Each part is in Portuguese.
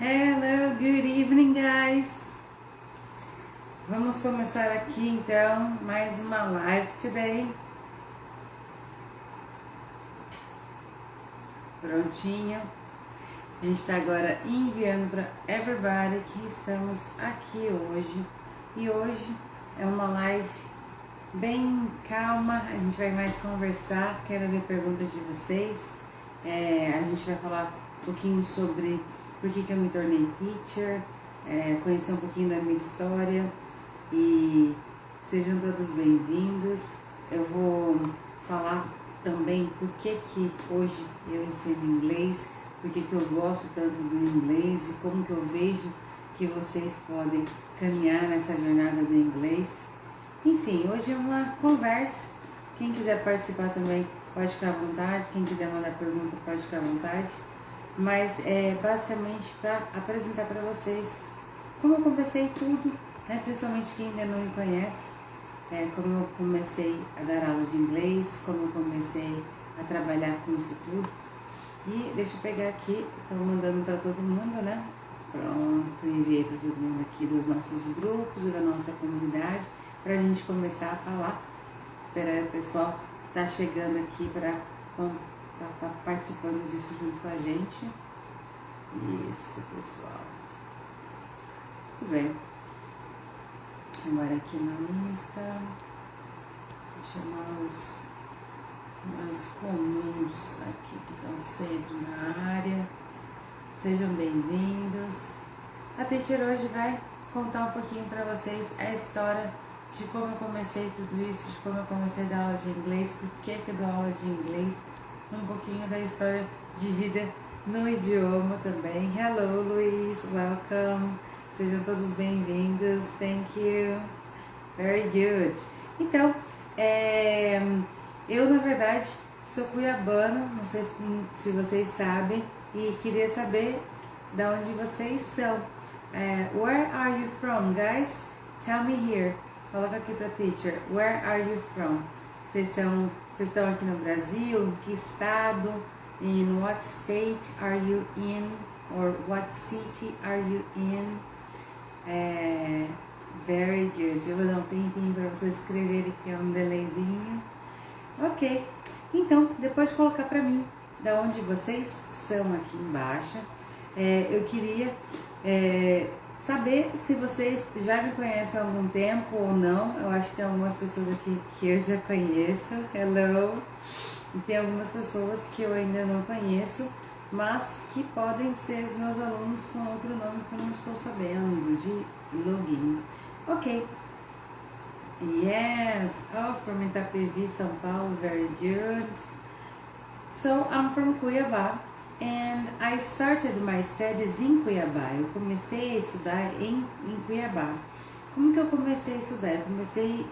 Hello, good evening, guys. Vamos começar aqui então mais uma live today. Prontinho. A gente está agora enviando para everybody que estamos aqui hoje. E hoje é uma live bem calma. A gente vai mais conversar. Quero ver perguntas de vocês. A gente vai falar um pouquinho sobre por que eu me tornei teacher, conhecer um pouquinho da minha história e sejam todos bem-vindos. Eu vou falar também por que hoje eu ensino inglês, por que eu gosto tanto do inglês e como que eu vejo que vocês podem caminhar nessa jornada do inglês. Enfim, hoje é uma conversa. Quem quiser participar também pode ficar à vontade, quem quiser mandar pergunta pode ficar à vontade. Mas é basicamente para apresentar para vocês como eu comecei tudo, né? Principalmente quem ainda não me conhece, como eu comecei a dar aula de inglês, como eu comecei a trabalhar com isso tudo. E deixa eu pegar aqui, estou mandando para todo mundo, né? Pronto, enviei para todo mundo aqui dos nossos grupos e da nossa comunidade, para a gente começar a falar. Esperar o pessoal que está chegando aqui para estar participando disso junto com a gente. Isso, pessoal. Muito bem. Agora aqui no Insta, vou chamar os mais comuns aqui que estão sempre na área. Sejam bem-vindos. A teacher hoje vai contar um pouquinho para vocês a história de como eu comecei tudo isso, de como eu comecei a dar aula de inglês, por que eu dou aula de inglês, um pouquinho da história de vida no idioma também. Hello, Luiz, welcome. Sejam todos bem-vindos. Thank you. Very good. Então, eu na verdade sou cuiabano, não sei se vocês sabem, e queria saber de onde vocês são. Where are you from, guys? Tell me here. Coloca aqui pra teacher. Where are you from? Vocês estão aqui no Brasil? Que estado? In what state are you in? Or what city are you in? Very good. Eu vou dar um tempinho para vocês escreverem, que é um delayzinho. Ok. Então, depois de colocar para mim de onde vocês são aqui embaixo, eu queria saber se vocês já me conhecem há algum tempo ou não. Eu acho que tem algumas pessoas aqui que eu já conheço. Hello! E tem algumas pessoas que eu ainda não conheço, mas que podem ser os meus alunos com outro nome que eu não estou sabendo de login. Ok. Yes. Oh, from Itapevi, São Paulo. Very good. So, I'm from Cuiabá. And I started my studies in Cuiabá. Eu comecei a estudar em Cuiabá. Como que eu comecei a estudar? Eu comecei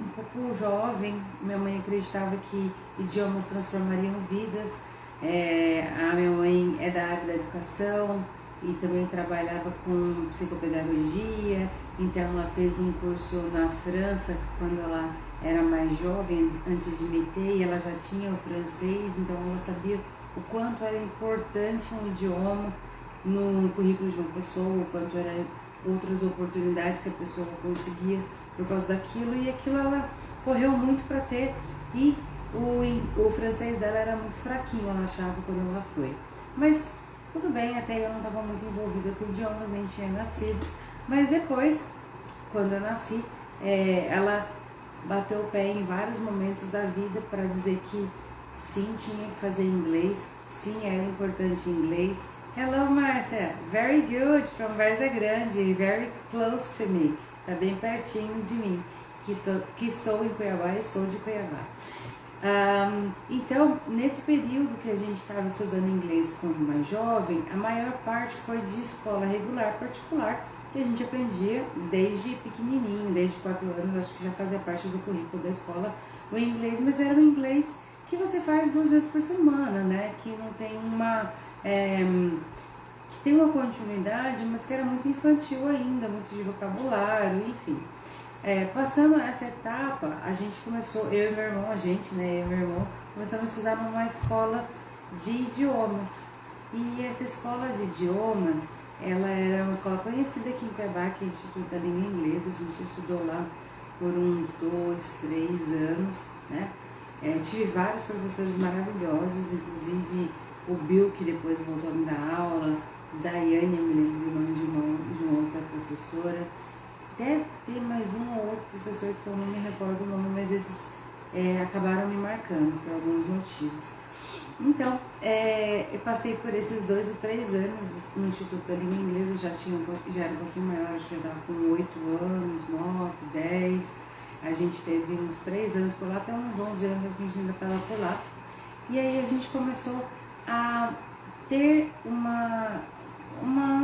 um pouco jovem. Minha mãe acreditava que idiomas transformariam vidas. A minha mãe é da área da educação e também trabalhava com psicopedagogia. Então ela fez um curso na França quando ela era mais jovem, antes de meter, e ela já tinha o francês, então ela sabia o quanto era importante um idioma no currículo de uma pessoa, o quanto era outras oportunidades que a pessoa conseguia por causa daquilo, e aquilo ela correu muito para ter, e o francês dela era muito fraquinho, ela achava, quando ela foi. Mas tudo bem, até eu não estava muito envolvida com idiomas, nem tinha nascido, mas depois, quando eu nasci, ela bateu o pé em vários momentos da vida para dizer que sim, tinha que fazer inglês, sim, era importante inglês. Hello, Márcia. Very good, from Várzea Grande, very close to me. Tá bem pertinho de mim, que estou em Cuiabá e sou de Cuiabá. Então, nesse período que a gente estava estudando inglês como mais jovem, a maior parte foi de escola regular particular, que a gente aprendia desde pequenininho, desde 4 anos, acho que já fazia parte do currículo da escola o inglês, mas era um inglês que você faz 2 vezes por semana, né? Que não tem que tem uma continuidade, mas que era muito infantil ainda, muito de vocabulário, enfim. Passando essa etapa, a gente começou, eu e meu irmão, começamos a estudar numa escola de idiomas. E essa escola de idiomas, ela era uma escola conhecida aqui em Cuiabá, que é o Instituto da Língua Inglesa. A gente estudou lá por uns 2, 3 anos, né? Tive vários professores maravilhosos, inclusive o Bill, que depois voltou a me dar aula, Daiane, eu me lembro do nome de uma outra professora. Deve ter mais um ou outro professor que eu não me recordo o nome, mas esses acabaram me marcando por alguns motivos. Então, eu passei por esses 2 ou 3 anos no Instituto da Língua Inglesa, já era um pouquinho maior, acho que já estava com 8 anos, 9, 10. A gente teve uns 3 anos por lá, até uns 11 anos que a gente ainda estava por lá. E aí a gente começou a ter uma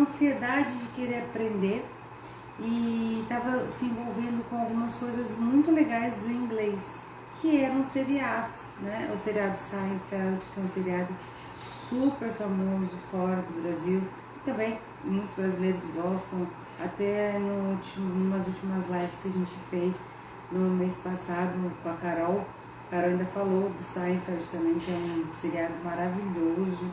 ansiedade de querer aprender e estava se envolvendo com algumas coisas muito legais do inglês, que eram seriados, né? O seriado Seinfeld, que é um seriado super famoso fora do Brasil, e também muitos brasileiros gostam, até numas últimas lives que a gente fez no mês passado com a Carol ainda falou do Seinfeld também, que é um seriado maravilhoso.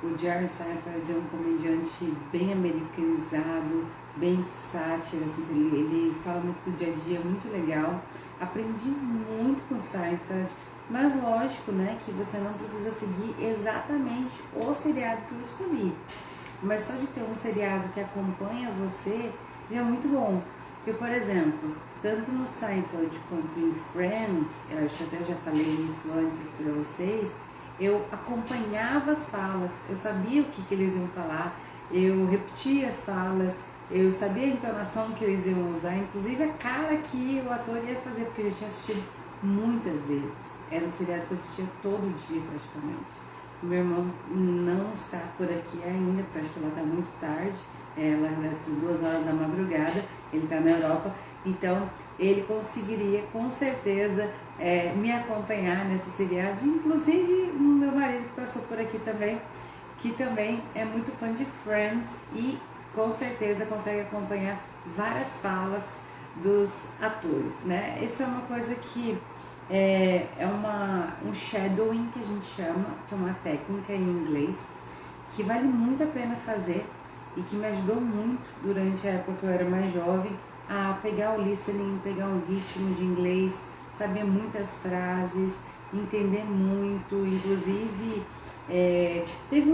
O Jerry Seinfeld é um comediante bem americanizado, bem sátira, assim, ele fala muito do dia a dia, muito legal. Aprendi muito com o Seinfeld, mas lógico, né, que você não precisa seguir exatamente o seriado que eu escolhi. Mas só de ter um seriado que acompanha você já é muito bom. Porque, por exemplo, tanto no Seinfeld quanto em Friends, eu acho que até já falei isso antes para vocês, eu acompanhava as falas, eu sabia o que eles iam falar, eu repetia as falas, eu sabia a entonação que eles iam usar, inclusive a cara que o ator ia fazer, porque eu já tinha assistido muitas vezes. Eram seriados que eu assistia todo dia praticamente. Meu irmão não está por aqui ainda, porque acho que lá está muito tarde, lá são 2 horas da madrugada, ele está na Europa, então ele conseguiria com certeza me acompanhar nesses seriados, inclusive o meu marido que passou por aqui também, que também é muito fã de Friends e com certeza consegue acompanhar várias falas dos atores, né? Isso é uma coisa que um shadowing que a gente chama, que é uma técnica em inglês, que vale muito a pena fazer e que me ajudou muito durante a época que eu era mais jovem a pegar o listening, pegar um ritmo de inglês, saber muitas frases, entender muito, inclusive teve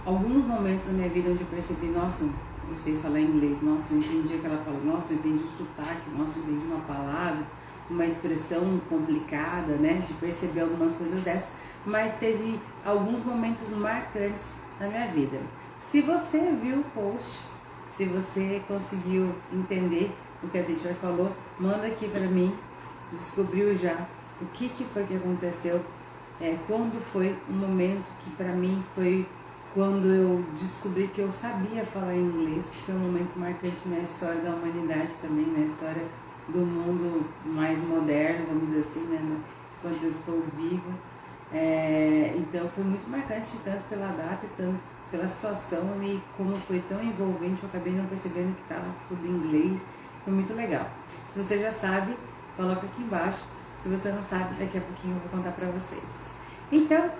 alguns momentos na minha vida onde eu percebi, nossa, eu sei falar inglês, nossa, eu entendi aquela palavra, nossa, eu entendi o sotaque, nossa, eu entendi uma palavra, uma expressão complicada, né, de perceber algumas coisas dessas, mas teve alguns momentos marcantes na minha vida. Se você viu o post, se você conseguiu entender o que a teacher falou, manda aqui para mim, descobriu já o que foi que aconteceu, quando foi um momento que para mim foi quando eu descobri que eu sabia falar inglês, que foi um momento marcante na história da humanidade também, na história do mundo mais moderno, vamos dizer assim, né, de quando eu estou viva. Então foi muito marcante, tanto pela data e tanto pela situação, e como foi tão envolvente, eu acabei não percebendo que estava tudo em inglês. Foi muito legal. Se você já sabe, coloca aqui embaixo. Se você não sabe, daqui a pouquinho eu vou contar pra vocês. Então,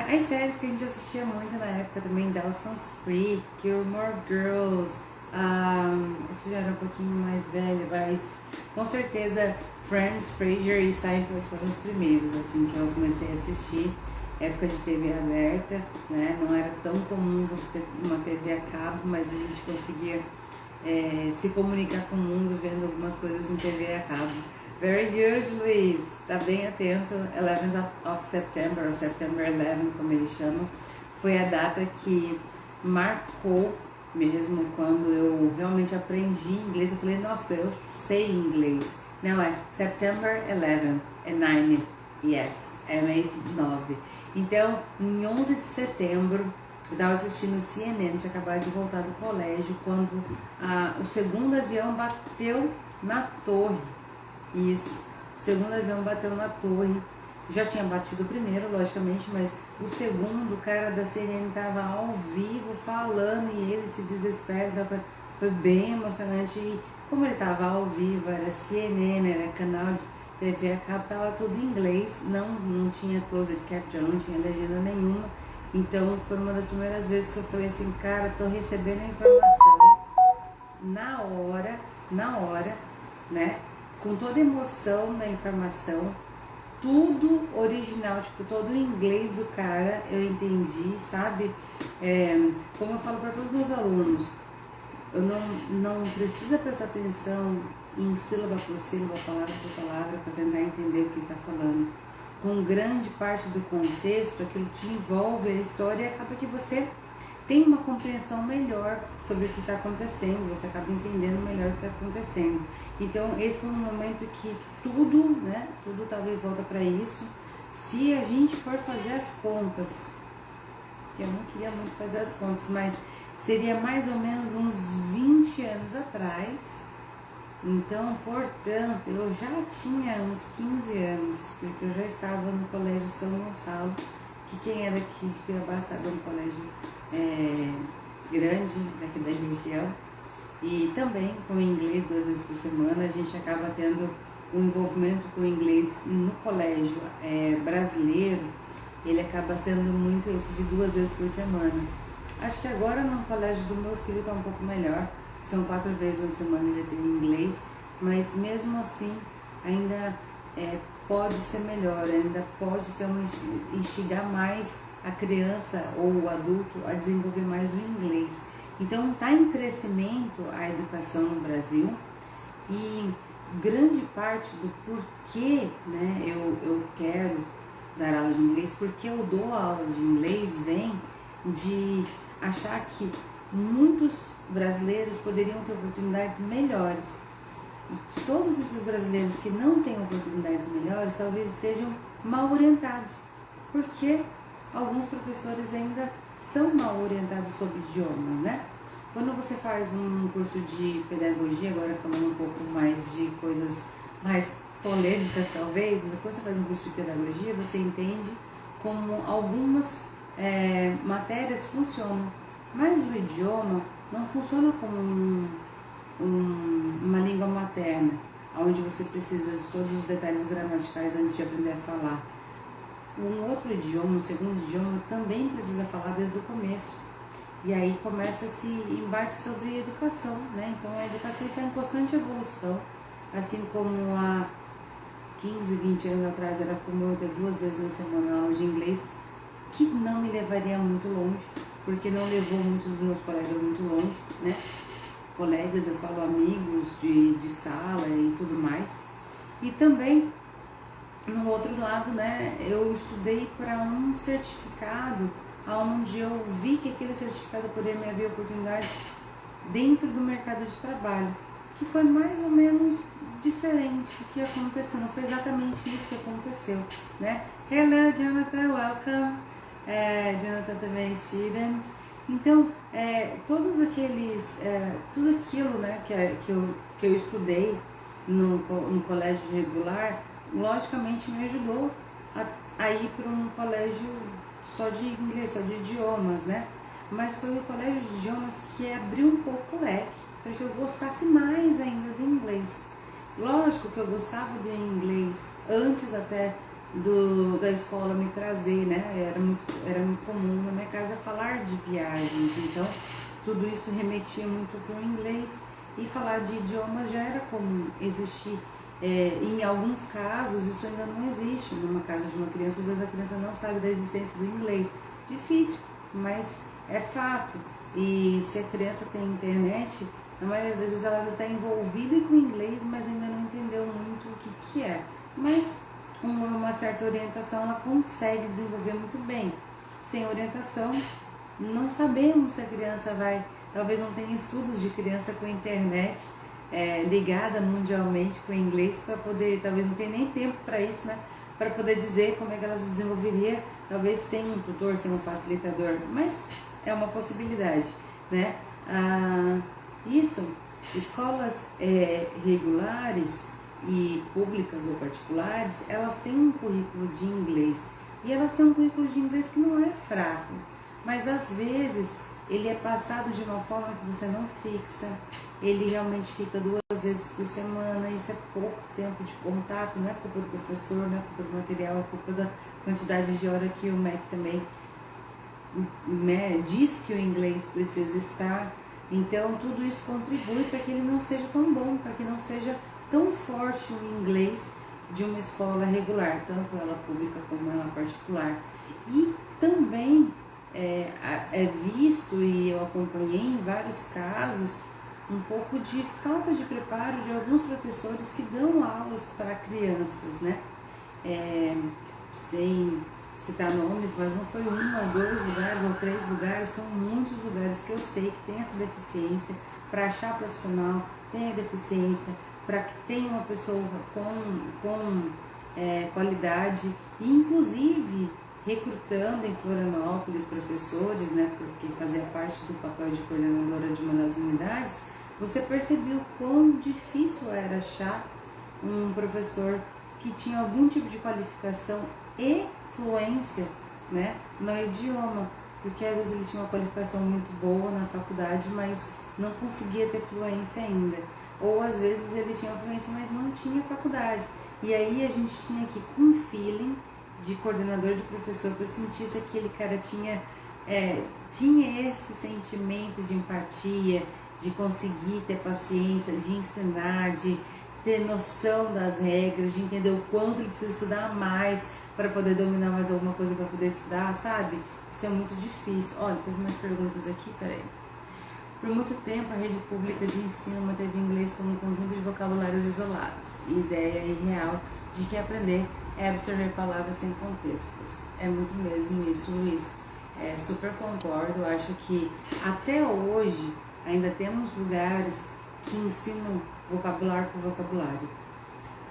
as séries que a gente assistia muito na época também, Dawson's Creek, Gilmore Girls, isso já era um pouquinho mais velha, mas com certeza Friends, Frasier e Seinfeld foram os primeiros, assim, que eu comecei a assistir. Época de TV aberta, né? Não era tão comum você ter uma TV a cabo, mas a gente conseguia se comunicar com o mundo vendo algumas coisas em TV a cabo. Very good, Luiz. Tá bem atento. 11th of September, ou September 11, como eles chamam, foi a data que marcou mesmo quando eu realmente aprendi inglês. Eu falei, nossa, eu sei inglês. Não, é September 11, é 9, yes, é mês 9. Então, em 11 de setembro, eu estava assistindo CNN, tinha acabado de voltar do colégio, quando o segundo avião bateu na torre. Isso, o segundo avião bateu na torre. Já tinha batido o primeiro, logicamente, mas o segundo, o cara da CNN estava ao vivo falando e ele se desespera. Então foi bem emocionante. E como ele estava ao vivo, era CNN, era canal de TV a cabo, estava tudo em inglês, não tinha closed caption, não tinha legenda nenhuma. Então foi uma das primeiras vezes que eu falei assim, cara, tô recebendo a informação na hora, né? Com toda a emoção da informação, tudo original, tipo, todo o inglês do cara eu entendi, sabe? Como eu falo para todos os meus alunos, eu não precisa prestar atenção em sílaba por sílaba, palavra por palavra, para tentar entender o que ele está falando. Com grande parte do contexto, aquilo te envolve a história e acaba que você tem uma compreensão melhor sobre o que está acontecendo, você acaba entendendo melhor o que está acontecendo. Então, esse foi um momento que tudo, né, tudo talvez volta para isso. Se a gente for fazer as contas, que eu não queria muito fazer as contas, mas seria mais ou menos uns 20 anos atrás. Então, portanto, eu já tinha uns 15 anos, porque eu já estava no Colégio São Gonçalo, que quem é daqui de Cuiabá sabe, é um colégio grande daqui da região. E também com inglês 2 vezes por semana, a gente acaba tendo um envolvimento com o inglês no colégio brasileiro, ele acaba sendo muito esse de 2 vezes por semana. Acho que agora no colégio do meu filho está um pouco melhor, são 4 vezes na semana ele tem inglês, mas mesmo assim ainda pode ser melhor, ainda pode ter instigar mais a criança ou o adulto a desenvolver mais o inglês. Então está em crescimento a educação no Brasil e grande parte do porquê, né, eu quero dar aula de inglês, porque eu dou aula de inglês, vem de achar que muitos brasileiros poderiam ter oportunidades melhores e que todos esses brasileiros que não têm oportunidades melhores talvez estejam mal orientados, porque alguns professores ainda são mal orientados sobre idiomas, né? Quando você faz um curso de pedagogia, agora falando um pouco mais de coisas mais polêmicas talvez, mas quando você faz um curso de pedagogia, você entende como algumas matérias funcionam, mas o idioma não funciona como uma língua materna, onde você precisa de todos os detalhes gramaticais antes de aprender a falar. Um outro idioma, um segundo idioma, também precisa falar desde o começo. E aí começa esse embate sobre educação, né? Então a educação está em constante evolução, assim como há 15, 20 anos atrás era comum eu ter 2 vezes na semana aula de inglês, que não me levaria muito longe, porque não levou muitos dos meus colegas muito longe, né? Colegas, eu falo amigos de sala e tudo mais. E também, no outro lado, né, eu estudei para um certificado onde eu vi que aquele certificado poderia me abrir oportunidades dentro do mercado de trabalho, que foi mais ou menos diferente do que aconteceu, não foi exatamente isso que aconteceu, né? Hello, Jonathan, welcome. Jonathan também é student. Então, todos aqueles, tudo aquilo, né, que eu estudei no colégio regular, logicamente me ajudou a ir para um colégio só de inglês, só de idiomas, né? Mas foi o colégio de idiomas que abriu um pouco o leque, para que eu gostasse mais ainda do inglês. Lógico que eu gostava do inglês antes até da escola me trazer, né? Era muito comum na minha casa falar de viagens, então tudo isso remetia muito para o inglês, e falar de idiomas já era comum existir. Em alguns casos isso ainda não existe numa casa de uma criança, às vezes a criança não sabe da existência do inglês. Difícil, mas é fato. E se a criança tem internet, na maioria das vezes ela já está envolvida com o inglês, mas ainda não entendeu muito o que é. Mas com uma certa orientação ela consegue desenvolver muito bem. Sem orientação, não sabemos se a criança vai, talvez não tenha estudos de criança com internet ligada mundialmente com o inglês para poder, talvez não tenha nem tempo para isso, né? Para poder dizer como é que ela se desenvolveria, talvez sem um tutor, sem um facilitador, mas é uma possibilidade, né? Isso, escolas regulares e públicas ou particulares, elas têm um currículo de inglês, e elas têm um currículo de inglês que não é fraco, mas às vezes ele é passado de uma forma que você não fixa, ele realmente fica 2 vezes por semana, isso é pouco tempo de contato, não é culpa do professor, não é culpa do material, é culpa da quantidade de hora que o MEC também né, diz que o inglês precisa estar. Então tudo isso contribui para que ele não seja tão bom, para que não seja tão forte o inglês de uma escola regular, tanto ela pública como ela particular. E também é visto, e eu acompanhei em vários casos, um pouco de falta de preparo de alguns professores que dão aulas para crianças, né? Sem citar nomes, mas não foi 1 ou 2 lugares ou 3 lugares, são muitos lugares que eu sei que tem essa deficiência para achar profissional, tem a deficiência para que tenha uma pessoa com qualidade, e inclusive recrutando em Florianópolis professores, né, porque fazia parte do papel de coordenadora de uma das unidades. Você percebeu quão difícil era achar um professor que tinha algum tipo de qualificação e fluência, né, no idioma, porque às vezes ele tinha uma qualificação muito boa na faculdade, mas não conseguia ter fluência ainda, ou às vezes ele tinha fluência, mas não tinha faculdade, e aí a gente tinha que ir com um feeling de coordenador de professor para sentir se aquele cara tinha esse sentimento de empatia, de conseguir ter paciência, de ensinar, de ter noção das regras, de entender o quanto ele precisa estudar mais para poder dominar mais alguma coisa para poder estudar, sabe? Isso é muito difícil. Olha, teve mais perguntas aqui, peraí. Por muito tempo, a rede pública de ensino manteve o inglês como um conjunto de vocabulários isolados, e ideia irreal de que aprender é absorver palavras sem contextos. É muito mesmo isso, Luiz. Super concordo. Acho que até hoje ainda temos lugares que ensinam vocabulário por vocabulário.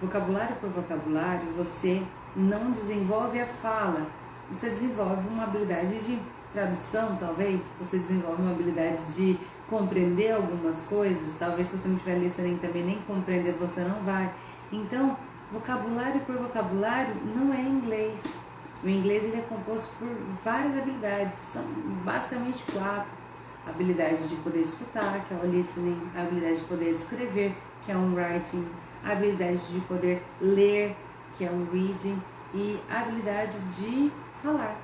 Vocabulário por vocabulário, você não desenvolve a fala, você desenvolve uma habilidade de tradução, talvez, você desenvolve uma habilidade de compreender algumas coisas, talvez se você não estiver listening também nem compreender, você não vai. Então, vocabulário por vocabulário não é inglês. O inglês ele é composto por várias habilidades, são basicamente 4. A habilidade de poder escutar, que é o listening, a habilidade de poder escrever, que é um writing, a habilidade de poder ler, que é um reading, e a habilidade de falar.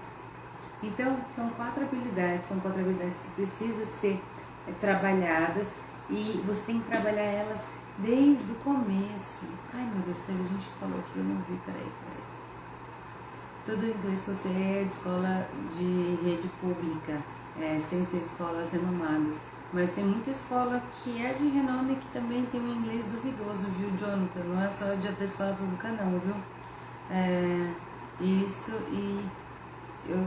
Então, são 4 habilidades que precisam ser trabalhadas, e você tem que trabalhar elas desde o começo. Ai meu Deus, peraí, a gente falou aqui, eu não vi, peraí. Tudo em inglês você é de escola de rede pública, sem ser escolas renomadas. Mas tem muita escola que é de renome que também tem um inglês duvidoso, viu, Jonathan? Não é só da escola pública não, viu? Isso, e eu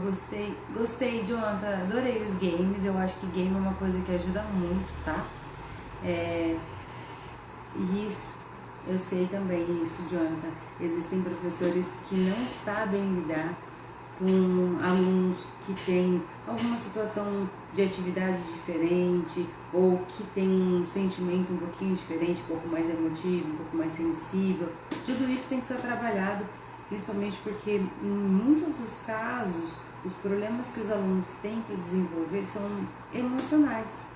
gostei, Jonathan, adorei os games. Eu acho que game é uma coisa que ajuda muito, tá? Isso, eu sei também isso, Jonathan. Existem professores que não sabem lidar com alunos que têm alguma situação de atividade diferente, ou que tem um sentimento um pouquinho diferente, um pouco mais emotivo, um pouco mais sensível. Tudo isso tem que ser trabalhado, principalmente porque em muitos dos casos os problemas que os alunos têm para desenvolver são emocionais.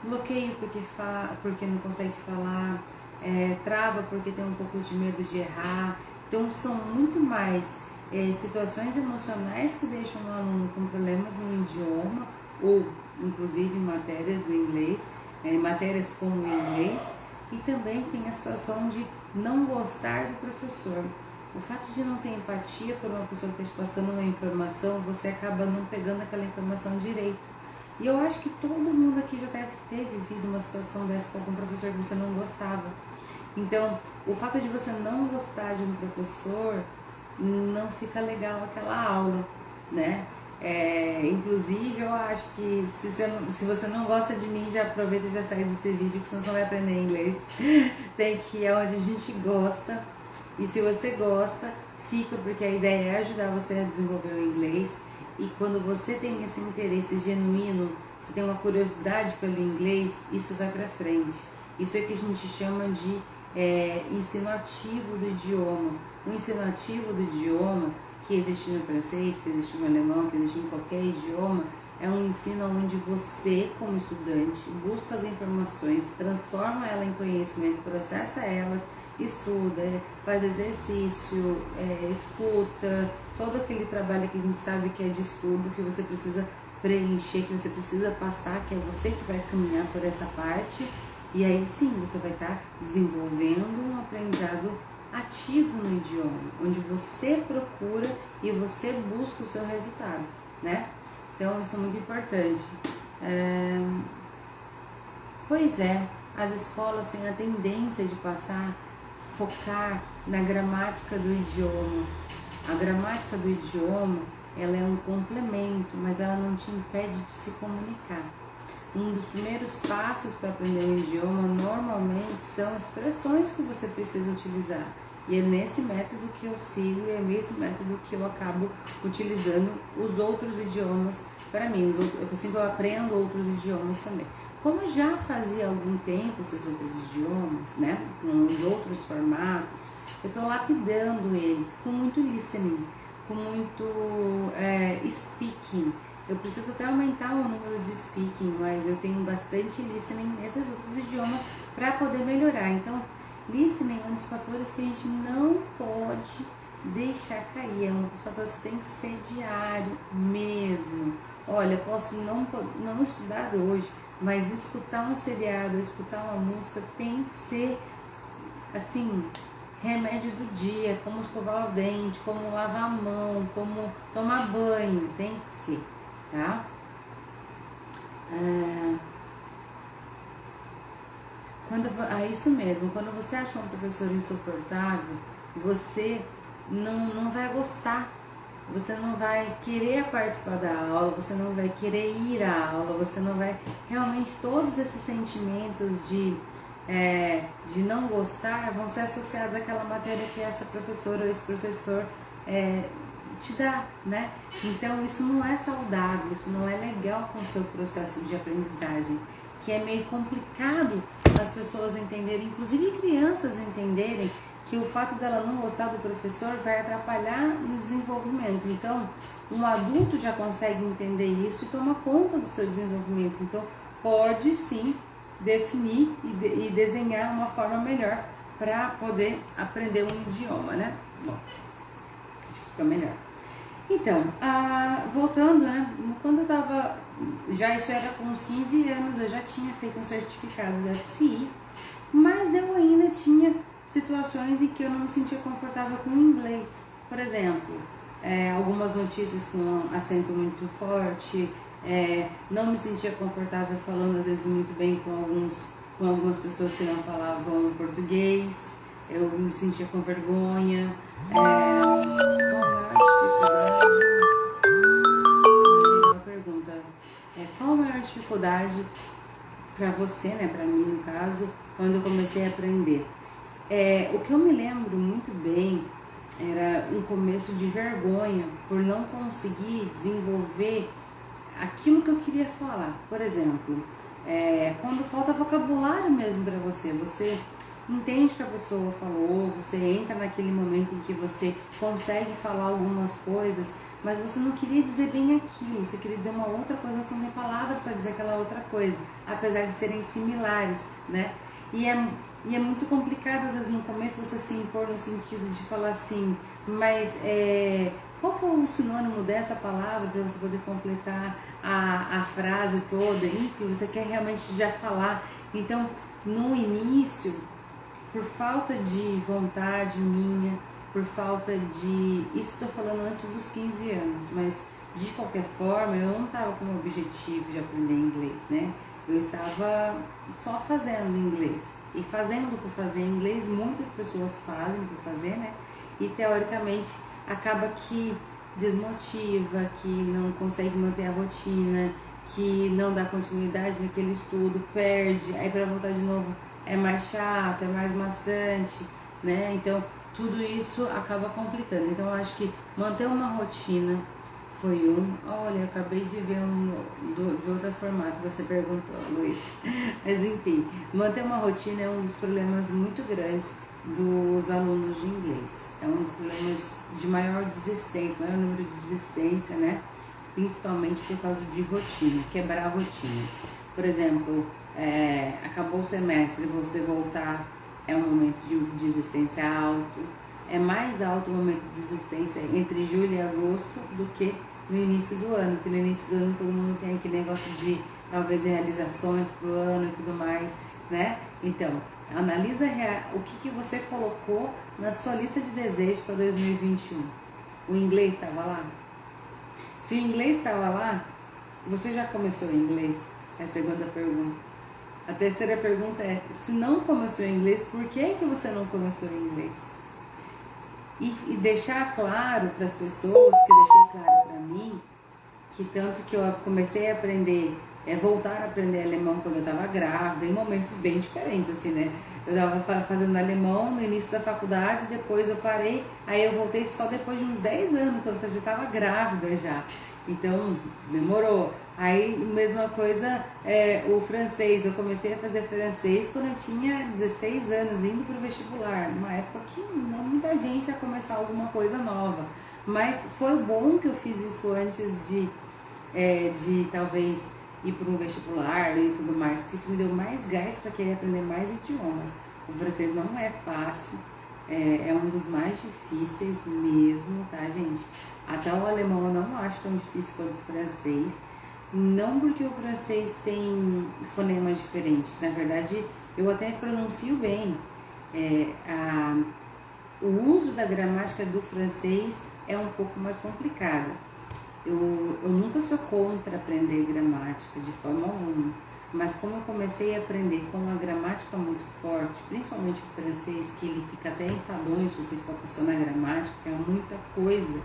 Bloqueio porque não consegue falar, trava porque tem um pouco de medo de errar. Então são muito mais situações emocionais que deixam o aluno com problemas no idioma, ou inclusive matérias do inglês, matérias como o inglês, e também tem a situação de não gostar do professor. O fato de não ter empatia por uma pessoa que está te passando uma informação, você acaba não pegando aquela informação direito. E eu acho que todo mundo aqui já deve ter vivido uma situação dessa com algum professor que você não gostava. Então, o fato de você não gostar de um professor, não fica legal aquela aula, né? Inclusive, eu acho que se você não gosta de mim, já aproveita e já sai desse vídeo, que senão você não vai aprender inglês. Tem que ir onde a gente gosta. E se você gosta, fica, porque a ideia é ajudar você a desenvolver o inglês. E quando você tem esse interesse genuíno, você tem uma curiosidade pelo inglês, isso vai pra frente. Isso é que a gente chama de ensino ativo do idioma. O ensino ativo do idioma, que existe no francês, que existe no alemão, que existe em qualquer idioma, é um ensino onde você, como estudante, busca as informações, transforma ela em conhecimento, processa elas, estuda, faz exercício, escuta, todo aquele trabalho que a gente sabe que é de estudo, que você precisa preencher, que você precisa passar, que é você que vai caminhar por essa parte, e aí sim você vai estar desenvolvendo um aprendizado ativo no idioma, onde você procura e você busca o seu resultado, né? Então isso é muito importante. Pois é, as escolas têm a tendência de focar na gramática do idioma. A gramática do idioma, ela é um complemento, mas ela não te impede de se comunicar. Um dos primeiros passos para aprender um idioma, normalmente, são expressões que você precisa utilizar. E é nesse método que eu sigo, e é nesse método que eu acabo utilizando os outros idiomas para mim. Eu aprendo outros idiomas também. Como eu já fazia há algum tempo esses outros idiomas, né, com outros formatos, eu estou lapidando eles com muito listening, com muito speaking. Eu preciso até aumentar o número de speaking, mas eu tenho bastante listening nesses outros idiomas para poder melhorar. Então, listening é um dos fatores que a gente não pode deixar cair, é um dos fatores que tem que ser diário mesmo. Olha, eu posso não estudar hoje, mas escutar um seriado, escutar uma música tem que ser, assim, remédio do dia, como escovar o dente, como lavar a mão, como tomar banho, tem que ser, tá? Isso mesmo, quando você acha uma professora insuportável, você não vai gostar, você não vai querer participar da aula, você não vai querer ir à aula, você não vai, realmente todos esses sentimentos de não gostar vão ser associados àquela matéria que essa professora ou esse professor te dá, né? Então isso não é saudável, isso não é legal com o seu processo de aprendizagem, que é meio complicado as pessoas entenderem, inclusive crianças entenderem, que o fato dela não gostar do professor vai atrapalhar no desenvolvimento. Então, um adulto já consegue entender isso e toma conta do seu desenvolvimento. Então, pode sim definir e desenhar uma forma melhor para poder aprender um idioma, né? Bom, acho que fica melhor. Então, voltando, né? Quando eu tava, já isso era com uns 15 anos, eu já tinha feito um certificado da FCI, mas eu ainda tinha situações em que eu não me sentia confortável com o inglês. Por exemplo, algumas notícias com acento muito forte, não me sentia confortável falando às vezes muito bem com algumas pessoas que não falavam português, eu me sentia com vergonha, qual a maior dificuldade para você, né, para mim no caso, quando eu comecei a aprender? O que eu me lembro muito bem era um começo de vergonha por não conseguir desenvolver aquilo que eu queria falar. Por exemplo, quando falta vocabulário mesmo para você, você entende o que a pessoa falou, você entra naquele momento em que você consegue falar algumas coisas, mas você não queria dizer bem aquilo, você queria dizer uma outra coisa, mas não tem palavras para dizer aquela outra coisa, apesar de serem similares, né? E é muito complicado, às vezes, no começo você se impor no sentido de falar assim, mas qual que é o sinônimo dessa palavra para você poder completar a frase toda? Enfim, você quer realmente já falar. Então, no início, por falta de vontade minha, por falta de... Isso estou falando antes dos 15 anos, mas de qualquer forma, eu não estava com o objetivo de aprender inglês, né? Eu estava só fazendo inglês. E fazendo por fazer inglês, muitas pessoas fazem por fazer, né? E teoricamente acaba que desmotiva, que não consegue manter a rotina, que não dá continuidade naquele estudo, perde, aí para voltar de novo é mais chato, é mais maçante, né? Então tudo isso acaba complicando. Então eu acho que manter uma rotina foi olha, eu acabei de ver de outro formato, você perguntou, Luiz. Mas enfim, manter uma rotina é um dos problemas muito grandes dos alunos de inglês. É um dos problemas de maior desistência, maior número de desistência, né? Principalmente por causa de rotina, quebrar a rotina. Por exemplo, acabou o semestre, você voltar, é um momento de desistência alto. É mais alto o momento de desistência entre julho e agosto do que no início do ano, porque no início do ano todo mundo tem aquele negócio de talvez realizações pro ano e tudo mais, né? Então, analisa o que você colocou na sua lista de desejos para 2021. O inglês estava lá? Se o inglês estava lá, você já começou em inglês? É a segunda pergunta. A terceira pergunta é, se não começou em inglês, por que você não começou em inglês? E deixar claro para as pessoas, que eu deixei claro para mim, que tanto que eu comecei a aprender, voltar a aprender alemão quando eu estava grávida, em momentos bem diferentes, assim, né? Eu estava fazendo alemão no início da faculdade, depois eu parei, aí eu voltei só depois de uns 10 anos, quando eu já estava grávida já. Então, demorou. Aí, mesma coisa, o francês. Eu comecei a fazer francês quando eu tinha 16 anos, indo para o vestibular. Numa época que não muita gente ia começar alguma coisa nova. Mas foi bom que eu fiz isso antes de talvez ir para um vestibular e tudo mais, porque isso me deu mais gás para querer aprender mais idiomas. O francês não é fácil, é um dos mais difíceis mesmo, tá, gente? Até o alemão eu não acho tão difícil quanto o francês, não porque o francês tem fonemas diferentes, na verdade eu até pronuncio bem. O uso da gramática do francês é um pouco mais complicado. Eu nunca sou contra aprender gramática de forma alguma, mas como eu comecei a aprender com uma gramática muito forte, principalmente o francês, que ele fica até enfadonho se você foca só na gramática, é muita coisa,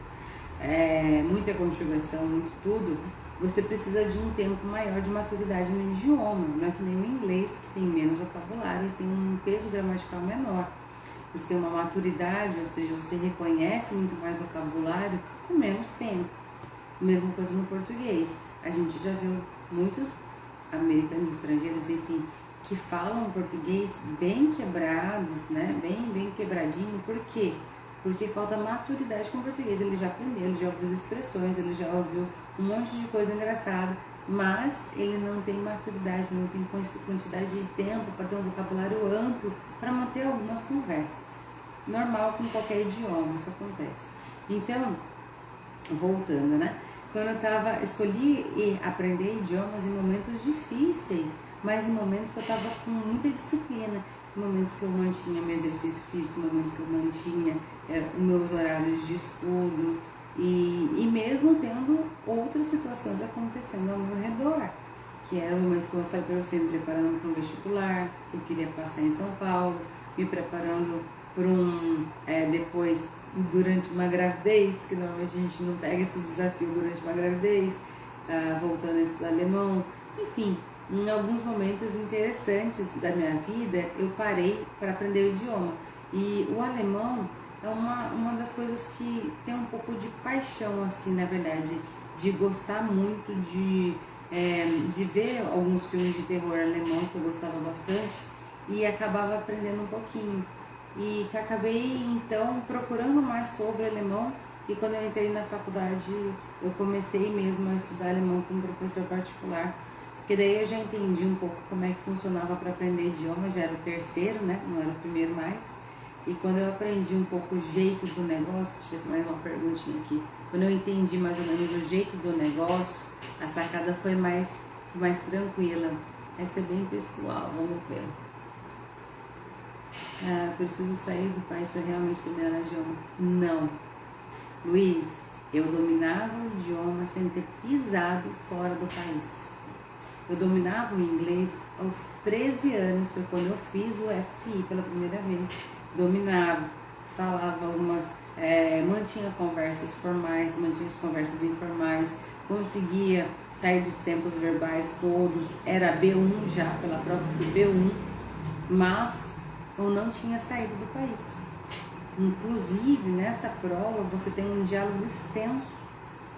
muita conjugação, muito tudo, você precisa de um tempo maior de maturidade no idioma, não é que nem o inglês, que tem menos vocabulário e tem um peso gramatical menor. Você tem uma maturidade, ou seja, você reconhece muito mais vocabulário com menos tempo. Mesma coisa no português. A gente já viu muitos americanos, estrangeiros, enfim, que falam português bem quebrados, né? Bem quebradinho. Por quê? Porque falta maturidade com o português. Ele já aprendeu, ele já ouviu as expressões, ele já ouviu um monte de coisa engraçada, mas ele não tem maturidade, não tem quantidade de tempo para ter um vocabulário amplo para manter algumas conversas. Normal com qualquer idioma, isso acontece. Então, voltando, né? Quando eu escolhi aprender idiomas em momentos difíceis, mas em momentos que eu estava com muita disciplina, em momentos que eu mantinha meu exercício físico, em momentos que eu mantinha os meus horários de estudo e mesmo tendo outras situações acontecendo ao meu redor, que eram momentos, como eu falei para você, me preparando para um vestibular, eu queria passar em São Paulo, me preparando para depois durante uma gravidez, que normalmente a gente não pega esse desafio durante uma gravidez, voltando a estudar alemão, enfim, em alguns momentos interessantes da minha vida eu parei para aprender o idioma. E o alemão é uma das coisas que tem um pouco de paixão, assim, na verdade, de gostar muito de ver alguns filmes de terror alemão que eu gostava bastante e acabava aprendendo um pouquinho. E que acabei então procurando mais sobre alemão, e quando eu entrei na faculdade eu comecei mesmo a estudar alemão com um professor particular, porque daí eu já entendi um pouco como é que funcionava para aprender idioma, já era o terceiro, né? Não era o primeiro mais. E quando eu aprendi um pouco o jeito do negócio, deixa eu ver mais uma perguntinha aqui, quando eu entendi mais ou menos o jeito do negócio, a sacada foi mais tranquila. Essa é bem pessoal, vamos ver. Preciso sair do país para realmente dominar o idioma? Não. Luiz, eu dominava o idioma sem ter pisado fora do país. Eu dominava o inglês aos 13 anos, foi quando eu fiz o FCI pela primeira vez. Dominava, falava algumas, mantinha conversas formais, mantinha conversas informais, conseguia sair dos tempos verbais todos, era B1 já, pela própria B1, mas eu não tinha saído do país. Inclusive, nessa prova, você tem um diálogo extenso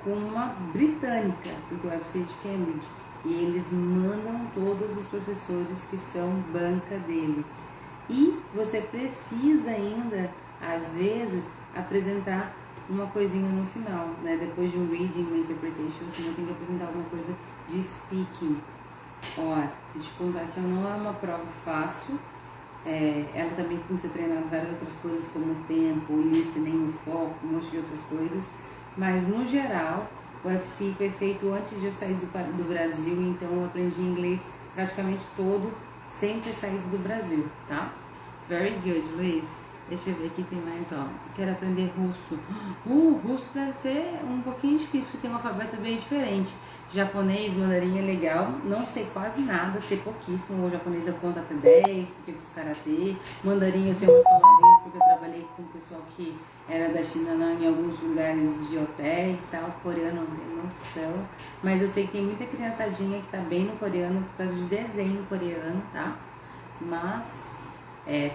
com uma britânica, porque o UFC de Cambridge, e eles mandam todos os professores que são banca deles. E você precisa ainda, às vezes, apresentar uma coisinha no final, né? Depois de um reading, uma interpretation, você não tem que apresentar alguma coisa de speaking. Ó, vou te contar que não é uma prova fácil. Ela também tem que ser treinada em várias outras coisas como o tempo, o listening, o foco, um monte de outras coisas, mas no geral O FCI foi feito antes de eu sair do Brasil, então eu aprendi inglês praticamente todo sem ter saído do Brasil, tá? Very good, Luiz. Deixa eu ver aqui, tem mais, ó. Quero aprender russo. Russo deve ser um pouquinho difícil, porque tem um alfabeto bem diferente. Japonês, mandarim é legal. Não sei quase nada, sei pouquíssimo. O japonês eu conto até 10, porque eu fiz karatê. Mandarim eu sei umas palavrinhas, porque eu trabalhei com o pessoal que era da China em alguns lugares de hotéis, tal. Coreano não tenho noção. Mas eu sei que tem muita criançadinha que tá bem no coreano por causa de desenho coreano, tá? Mas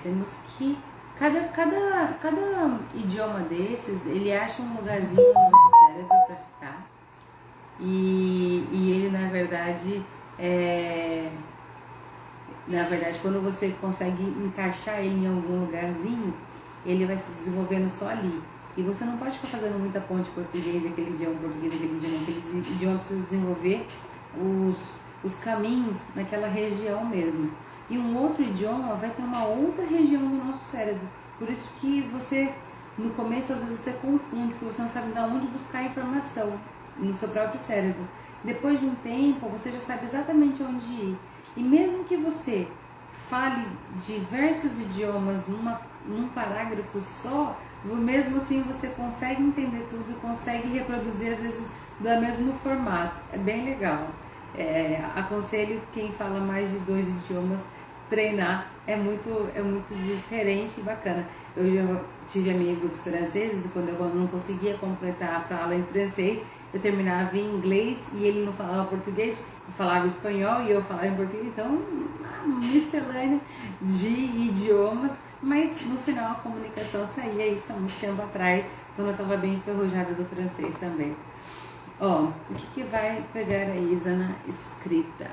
temos que... Cada idioma desses, ele acha um lugarzinho no nosso cérebro para ficar. E ele, na verdade, quando você consegue encaixar ele em algum lugarzinho, ele vai se desenvolvendo só ali. E você não pode ficar fazendo muita ponte português, aquele idioma português, aquele idioma precisa desenvolver os caminhos naquela região mesmo. E um outro idioma vai ter uma outra região do nosso cérebro. Por isso que você, no começo, às vezes você confunde, porque você não sabe de onde buscar a informação no seu próprio cérebro. Depois de um tempo, você já sabe exatamente onde ir. E mesmo que você fale diversos idiomas num parágrafo só, mesmo assim você consegue entender tudo, consegue reproduzir, às vezes, do mesmo formato. É bem legal. Aconselho quem fala mais de 2 idiomas treinar, é muito diferente e bacana. Eu já tive amigos franceses e quando eu não conseguia completar a fala em francês, eu terminava em inglês e ele não falava português, eu falava espanhol e eu falava em português, então uma miscelânea de idiomas, mas no final a comunicação saía, isso há muito tempo atrás, quando eu estava bem enferrujada do francês também. Ó, o que vai pegar a Isa na escrita?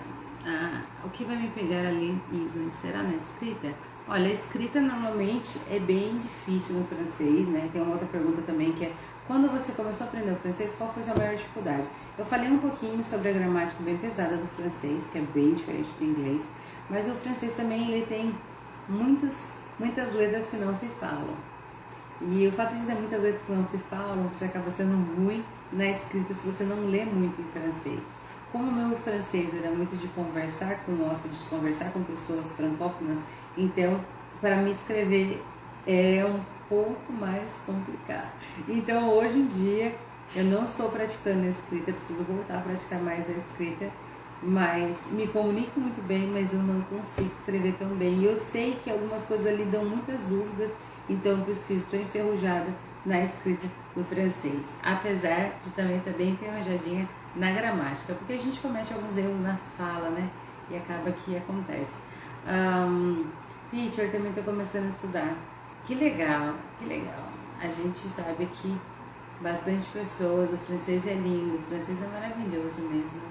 O que vai me pegar ali, Isa? Será na escrita? Olha, a escrita normalmente é bem difícil no francês, né? Tem uma outra pergunta também que é: quando você começou a aprender o francês, qual foi a sua maior dificuldade? Eu falei um pouquinho sobre a gramática bem pesada do francês, que é bem diferente do inglês, mas o francês também ele tem muitas letras que não se falam. E o fato de ter muitas letras que não se falam, você acaba sendo ruim na escrita se você não lê muito em francês. Como o meu francês era muito de conversar com hóspedes, conversar com pessoas francófonas, então, para me escrever é um pouco mais complicado. Então, hoje em dia, eu não estou praticando a escrita, preciso voltar a praticar mais a escrita, mas me comunico muito bem, mas eu não consigo escrever tão bem. E eu sei que algumas coisas ali dão muitas dúvidas, então eu estou enferrujada na escrita do francês, apesar de também estar bem enferrujadinha na gramática, porque a gente comete alguns erros na fala, né? E acaba que acontece. Teacher, também estou começando a estudar. Que legal, que legal. A gente sabe que bastante pessoas, o francês é lindo, o francês é maravilhoso mesmo.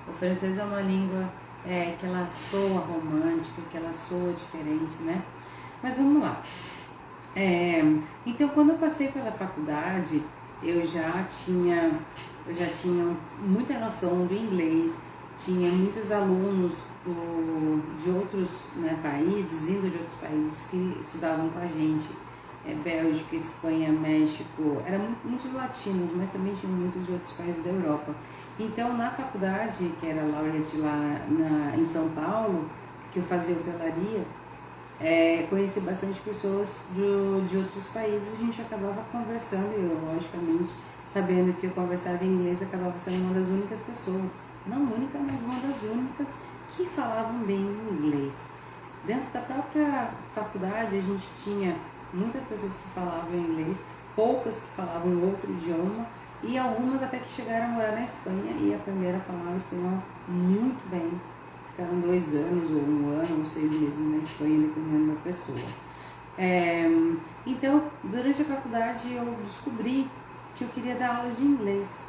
O francês é uma língua que ela soa romântica, que ela soa diferente, né? Mas vamos lá. Então, quando eu passei pela faculdade, eu já tinha muita noção do inglês, tinha muitos alunos de outros países, vindo de outros países que estudavam com a gente, Bélgica, Espanha, México, eram muitos latinos, mas também tinha muitos de outros países da Europa. Então, na faculdade, que era Laureate lá em São Paulo, que eu fazia hotelaria, conheci bastante pessoas de outros países, a gente acabava conversando e eu, logicamente, sabendo que eu conversava em inglês, acabava sendo uma das únicas pessoas, não única, mas uma das únicas que falavam bem inglês. Dentro da própria faculdade, a gente tinha muitas pessoas que falavam inglês, poucas que falavam outro idioma e algumas até que chegaram a morar na Espanha e aprenderam a falar o espanhol muito bem. Ficaram 2 anos, ou 1 ano, ou 6 meses na Espanha, dependendo da pessoa. Então, durante a faculdade, eu descobri que eu queria dar aula de inglês.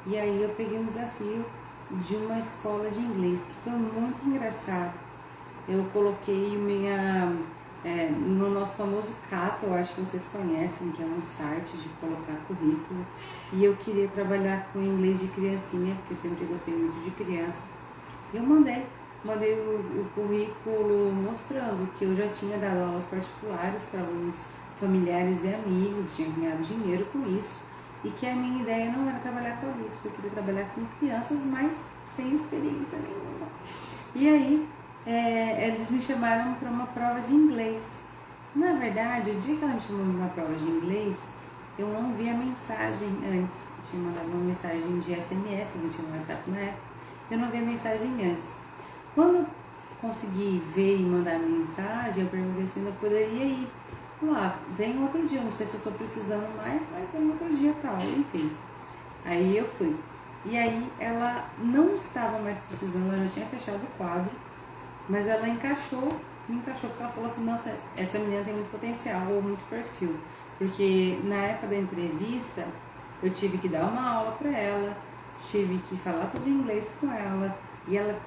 E aí eu peguei um desafio de uma escola de inglês, que foi muito engraçado. Eu coloquei no nosso famoso Cato, eu acho que vocês conhecem, que é um site de colocar currículo. E eu queria trabalhar com inglês de criancinha, porque eu sempre gostei muito de criança. E eu mandei o currículo mostrando que eu já tinha dado aulas particulares para alunos familiares e amigos, tinha ganhado dinheiro com isso. e que a minha ideia não era trabalhar com adultos, eu queria trabalhar com crianças, mas sem experiência nenhuma. E aí eles me chamaram para uma prova de inglês. Na verdade, o dia que ela me chamou para uma prova de inglês, eu não vi a mensagem antes. Eu tinha mandado uma mensagem de SMS, não tinha um WhatsApp na época. Eu não vi a mensagem antes. Quando eu consegui ver e mandar a mensagem, eu perguntei se eu ainda poderia ir. Vem outro dia, não sei se eu tô precisando mais, mas vem outro dia tal, enfim. Aí eu fui. E aí ela não estava mais precisando, ela já tinha fechado o quadro, mas ela me encaixou porque ela falou assim, nossa, essa menina tem muito potencial ou muito perfil. Porque na época da entrevista, eu tive que dar uma aula para ela, tive que falar todo em inglês com ela, e ela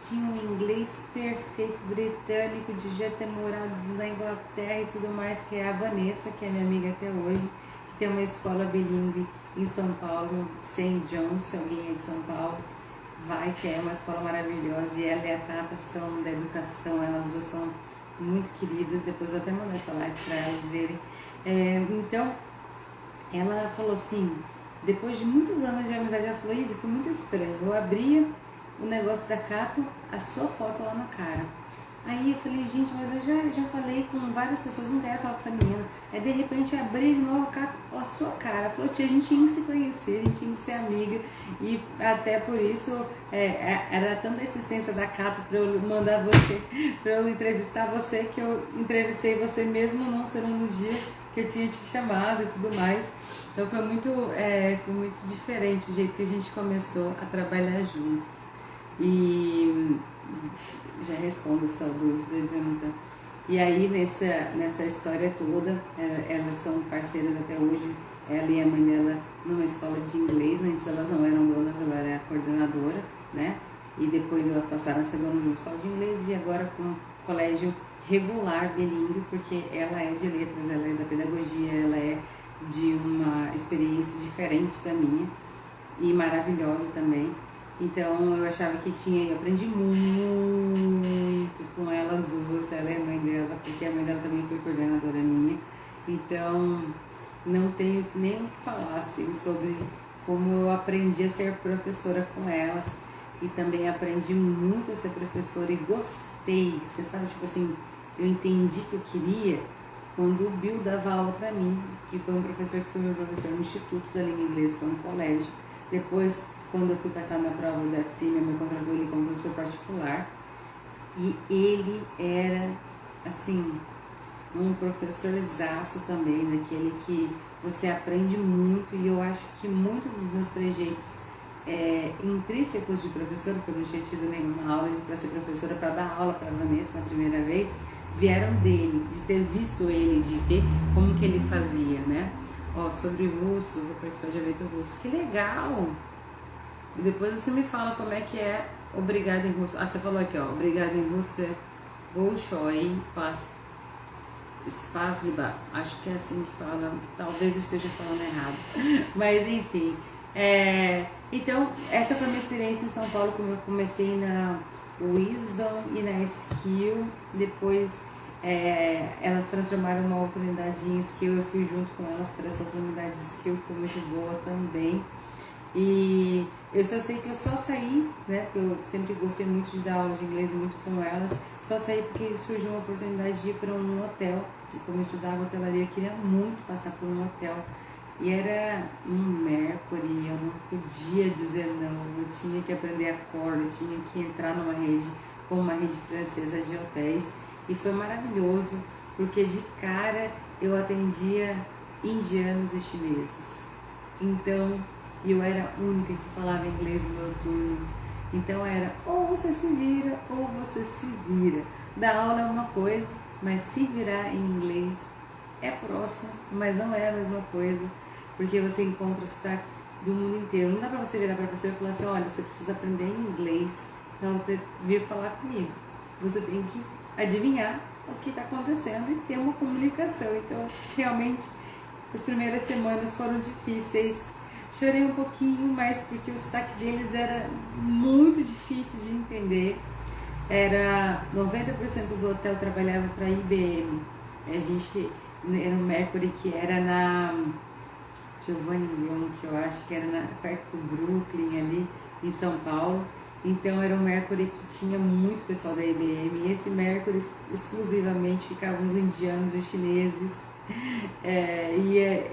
tinha um inglês perfeito, britânico, de já ter morado na Inglaterra e tudo mais, que é a Vanessa, que é minha amiga até hoje, que tem uma escola bilíngue em São Paulo, St. John's, se alguém é de São Paulo, vai, que é uma escola maravilhosa, e ela e a Tata são da educação, elas duas são muito queridas, depois eu até mando essa live para elas verem. Então, ela falou assim, depois de muitos anos de amizade, ela falou, Izzy, foi muito estranho, eu abria o negócio da Cato, a sua foto lá na cara. Aí eu falei, gente, mas eu já falei com várias pessoas, não quero falar com essa menina. Aí de repente abri de novo a sua cara. Falou, tia, a gente tinha que se conhecer, a gente tinha que ser amiga. E até por isso era tanta insistência da Cato para eu mandar você, para eu entrevistar você, que eu entrevistei você mesmo não sendo no dia que eu tinha te chamado e tudo mais. Então foi muito diferente o jeito que a gente começou a trabalhar juntos. E já respondo sua dúvida, Jonathan. E aí nessa história toda, elas são parceiras até hoje, ela e a mãe dela numa escola de inglês, antes elas não eram donas, ela era a coordenadora, né? E depois elas passaram a ser donas de uma escola de inglês e agora com um colégio regular, bilíngue, porque ela é de letras, ela é da pedagogia, ela é de uma experiência diferente da minha e maravilhosa também. Então eu achava que eu aprendi muito com elas duas, ela e a mãe dela, porque a mãe dela também foi coordenadora minha. Então não tenho nem o que falar assim, sobre como eu aprendi a ser professora com elas. E também aprendi muito a ser professora e gostei. Você sabe, tipo assim, eu entendi que eu queria quando o Bill dava aula pra mim, que foi um professor que foi meu professor no Instituto da Língua Inglesa, que é um colégio. Depois, quando eu fui passar na prova do UFC, minha mãe contratou ele como professor particular. E ele era, assim, um professorzaço também, daquele que você aprende muito. E eu acho que muitos dos meus trejeitos intrínsecos de professora, porque eu não tinha tido nenhuma aula para ser professora, para dar aula para a Vanessa na primeira vez, vieram dele, de ter visto ele, de ver como que ele fazia, né? Sobre russo, vou participar de evento russo, que legal! E depois você me fala como é que é obrigado em russo. Você falou aqui, obrigado em russo é Bolshoi Spasiba. Acho que é assim que fala, talvez eu esteja falando errado. Mas enfim, então essa foi a minha experiência em São Paulo, como eu comecei na Wisdom e na Skill. Depois elas transformaram uma outra unidade em Skill, eu fui junto com elas para essa outra unidade de Skill, que foi muito boa também. E eu só sei que eu só saí, né, porque eu sempre gostei muito de dar aula de inglês, muito com elas, só saí porque surgiu uma oportunidade de ir para um hotel. E como eu estudava hotelaria, eu queria muito passar por um hotel. E era um Mercury, eu não podia dizer não, eu tinha que aprender a cor, eu tinha que entrar numa rede, como uma rede francesa de hotéis. E foi maravilhoso, porque de cara eu atendia indianos e chineses. Então, eu era a única que falava inglês no meu turno. Então era ou você se vira ou você se vira. Dar aula é uma coisa, mas se virar em inglês é próximo, mas não é a mesma coisa. Porque você encontra sotaques do mundo inteiro. Não dá pra você virar pra pessoa e falar assim, olha, você precisa aprender inglês pra você vir falar comigo. Você tem que adivinhar o que está acontecendo e ter uma comunicação. Então, realmente, as primeiras semanas foram difíceis. Chorei um pouquinho, mas porque o sotaque deles era muito difícil de entender. 90% do hotel trabalhava para a IBM. A gente era o Mercury, que era Giovanni Young, que eu acho que era perto do Brooklyn, ali em São Paulo. Então era um Mercury que tinha muito pessoal da IBM, e esse Mercury exclusivamente ficavam os indianos e os chineses.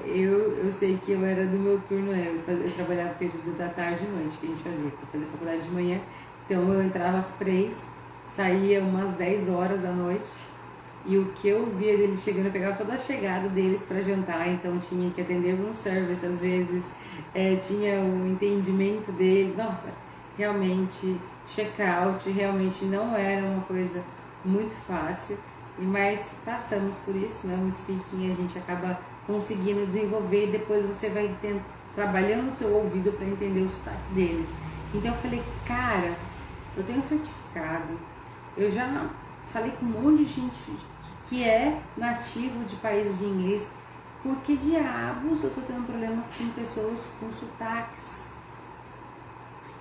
Eu sei que eu era do meu turno, eu trabalhava período da tarde e noite, que a gente fazia, eu fazia faculdade de manhã, então eu entrava às 3, saía umas 10 horas da noite, e o que eu via deles chegando, eu pegava toda a chegada deles para jantar, então tinha que atender room service às vezes, tinha o entendimento dele, nossa, realmente check-out realmente não era uma coisa muito fácil, mas passamos por isso, né? O speaking a gente acaba conseguindo desenvolver e depois você vai trabalhando o seu ouvido para entender o sotaque deles. Então eu falei, cara, eu tenho certificado, eu já falei com um monte de gente que é nativo de países de inglês, por que diabos eu tô tendo problemas com pessoas com sotaques?